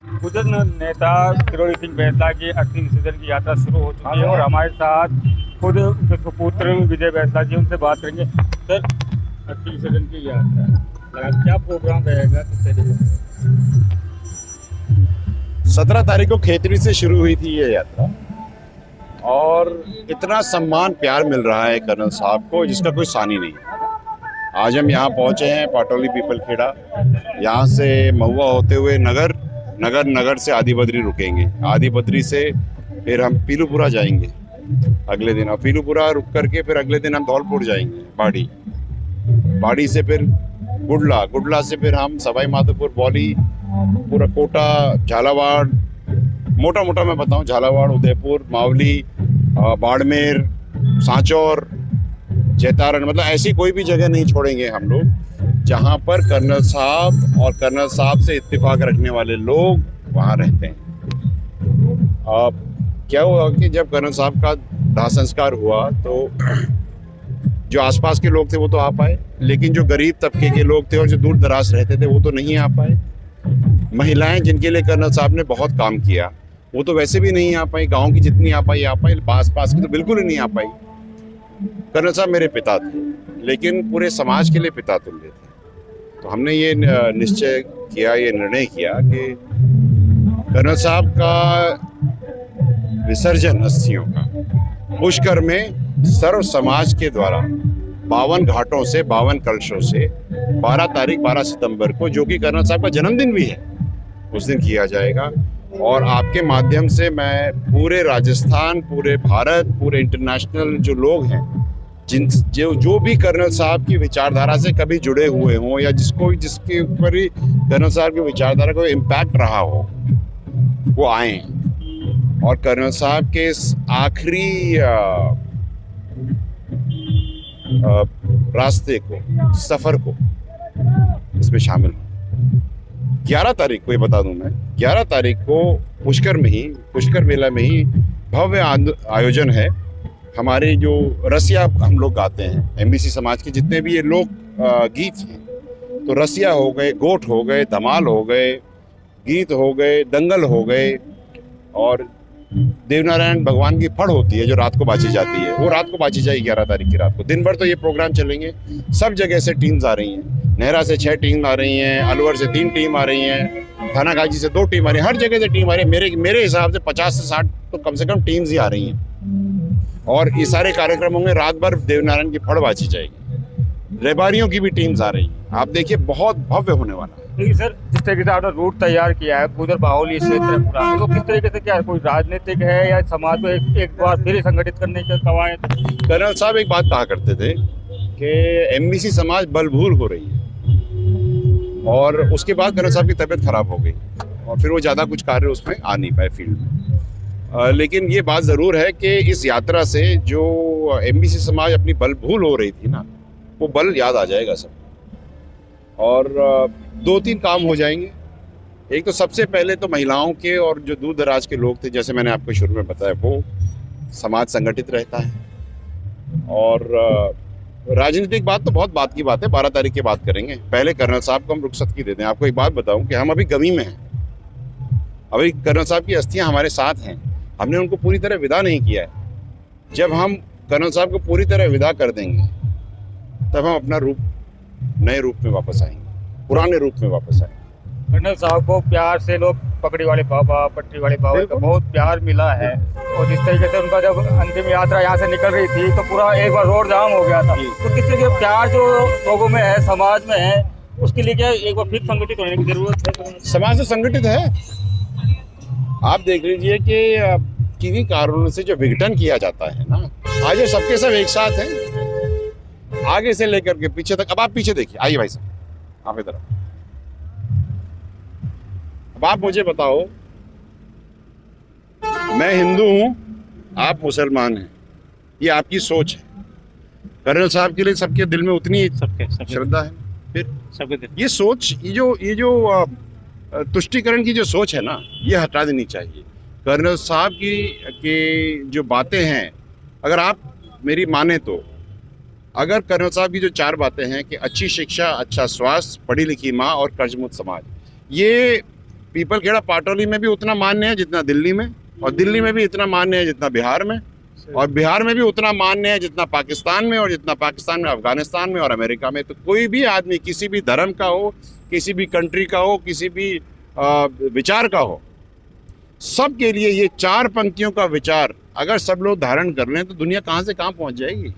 बुजुर्ग नेता किरोड़ी सिंह बैसला की अस्थि विसर्जन की यात्रा शुरू हो चुकी है और हमारे साथ खुद उनके सुपुत्र विजय बैसला जी, उनसे बात करेंगे। सर, अस्थि विसर्जन की यात्रा क्या प्रोग्राम रहेगा, किस तरीके से? 17 तारीख को खेतड़ी से शुरू हुई थी ये यात्रा और इतना सम्मान प्यार मिल रहा है कर्नल साहब को जिसका कोई सानी नहीं है। आज हम यहाँ पहुँचे हैं पाटौली पीपल खेड़ा, यहाँ से महुआ होते हुए नगर से आदि बद्री रुकेंगे। आदि बद्री से फिर हम पीलूपुरा जाएंगे अगले दिन, और पीलूपुरा रुक करके फिर अगले दिन हम धौलपुर जाएंगे, बाड़ी से फिर गुडला से फिर हम सवाई माधोपुर, बौली, पूरा कोटा, झालावाड़, मोटा मोटा मैं बताऊं, झालावाड़, उदयपुर, मावली, बाड़मेर, सांचौर, जैतारण, मतलब ऐसी कोई भी जगह नहीं छोड़ेंगे हम लोग जहां पर कर्नल साहब और कर्नल साहब से इत्तेफाक रखने वाले लोग वहां रहते हैं। क्या हुआ कि जब कर्नल साहब का दाह संस्कार हुआ तो जो आसपास के लोग थे वो तो आ पाए, लेकिन जो गरीब तबके के लोग थे और जो दूर दराज रहते थे वो तो नहीं आ पाए। महिलाएं जिनके लिए कर्नल साहब ने बहुत काम किया वो तो वैसे भी नहीं आ पाई, गांव की जितनी आ पाई, पास की तो बिल्कुल ही नहीं आ पाई। कर्नल साहब मेरे पिता थे, लेकिन पूरे समाज के लिए पिता तुल्य थे। तो हमने ये निश्चय किया, ये निर्णय किया कि कर्नल साहब का विसर्जन अस्थियों का पुष्कर में सर्व समाज के द्वारा 52 घाटों से 52 कलशों से 12 सितंबर को, जो कि कर्नल साहब का जन्मदिन भी है, उस दिन किया जाएगा। और आपके माध्यम से मैं पूरे राजस्थान, पूरे भारत, पूरे इंटरनेशनल जो लोग हैं, जो भी कर्नल साहब की विचारधारा से कभी जुड़े हुए हों या जिसके ऊपर ही कर्नल साहब की विचारधारा को इम्पैक्ट रहा हो, वो आए और कर्नल साहब के इस आखिरी रास्ते को, सफर को इसमें शामिल हो। 11 तारीख को, ये बता दूं मैं, 11 तारीख को पुष्कर मेला में ही भव्य आयोजन है। हमारे जो रसिया हम लोग गाते हैं, एमबीसी समाज के जितने भी ये लोक गीत हैं, तो रसिया हो गए, गोठ हो गए, धमाल हो गए, गीत हो गए, दंगल हो गए, और देवनारायण भगवान की फड़ होती है जो रात को बाजी जाती है, वो रात को बाजी जाएगी 11 तारीख की रात को। दिन भर तो ये प्रोग्राम चलेंगे। सब जगह से टीम्स आ रही हैं, नेहरा से 6 टीम आ रही हैं, अलवर से 3 टीम आ रही हैं, थानागाजी से 2 टीम आ रही हैं, हर जगह से टीम आ रही है। मेरे हिसाब से 50 से 60 तो कम से कम टीम्स ही आ रही हैं। और ये सारे कार्यक्रमों में रात भर देवनारायण की फड़ बाजी जाएगी। रेबारियों की भी टीम्स आ रही हैं। आप देखिए, बहुत भव्य होने वाला है। देखिए सर, जिस तरीके से आपने रूट तैयार किया है, गुजर बाहुल ये क्षेत्र है पूरा, तो किस तरीके से, क्या कोई राजनीतिक है या समाज को एक बार फिर संगठित करने के कवायद? कर्नल साहब एक बात कहा करते थे कि एमबीसी समाज बलभूल हो रही है, और उसके बाद कर्नल साहब की तबीयत खराब हो गई और फिर वो ज़्यादा कुछ कार्य उसमें आ नहीं पाए फील्ड में। लेकिन ये बात ज़रूर है कि इस यात्रा से जो एमबीसी समाज अपनी बलभूल हो रही थी ना, वो बल याद आ जाएगा सब, और 2-3 काम हो जाएंगे। एक तो सबसे पहले तो महिलाओं के और जो दूर दराज के लोग थे, जैसे मैंने आपको शुरू में बताया, वो समाज संगठित रहता है। और राजनीतिक बात तो बहुत बात की बात है, 12 तारीख की बात करेंगे। पहले कर्नल साहब को हम रुखसत की देते हैं। आपको एक बात बताऊं कि हम अभी गमी में हैं, अभी कर्नल साहब की अस्थियां हमारे साथ हैं, हमने उनको पूरी तरह विदा नहीं किया है। जब हम कर्नल साहब को पूरी तरह विदा कर देंगे तब हम अपना रूप, नए रूप में वापस आएंगे, पुराने रूप में वापस आएंगे। कर्नल साहब को प्यार से लोग पगड़ी वाले बाबा, पट्टी वाले बाबा का बहुत प्यार मिला है, और जिस तरीके से उनका जब अंतिम यात्रा यहाँ से निकल रही थी तो पूरा एक बार रोड जाम हो गया था। तो किस तरीके प्यार जो लोगों में है, समाज में है, उसके लिए क्या एक बार फिर संगठित होने की जरूरत है? समाज तो संगठित है। आप देख लीजिए कि किन्हीं कारणों से जो विघटन किया जाता है ना, आज ये सबके सब एक साथ हैं, आगे से लेकर के पीछे तक। अब आप पीछे देखिए, आइए भाई साहब, आप इधर। अब आप मुझे बताओ, मैं हिंदू हूं, आप मुसलमान हैं, ये आपकी सोच है। कर्नल साहब के लिए सबके दिल में उतनी श्रद्धा है, फिर सबके दिल ये सोच, ये जो तुष्टिकरण की जो सोच है ना, ये हटा देनी चाहिए। कर्नल साहब की जो बातें हैं, अगर आप मेरी माने तो, अगर कर्नल साहब की जो 4 बातें हैं कि अच्छी शिक्षा, अच्छा स्वास्थ्य, पढ़ी लिखी माँ और कर्जमुक्त समाज, ये पीपल खेड़ा पाटौली में भी उतना मान्य है जितना दिल्ली में, और दिल्ली में भी इतना मान्य है जितना बिहार में, और बिहार में भी उतना मान्य है जितना पाकिस्तान में, और जितना पाकिस्तान में अफगानिस्तान में और अमेरिका में। तो कोई भी आदमी किसी भी धर्म का हो, किसी भी कंट्री का हो, किसी भी विचार का हो, सबके लिए ये 4 पंक्तियों का विचार अगर सब लोग धारण कर लें तो दुनिया कहाँ से कहाँ पहुँच जाएगी।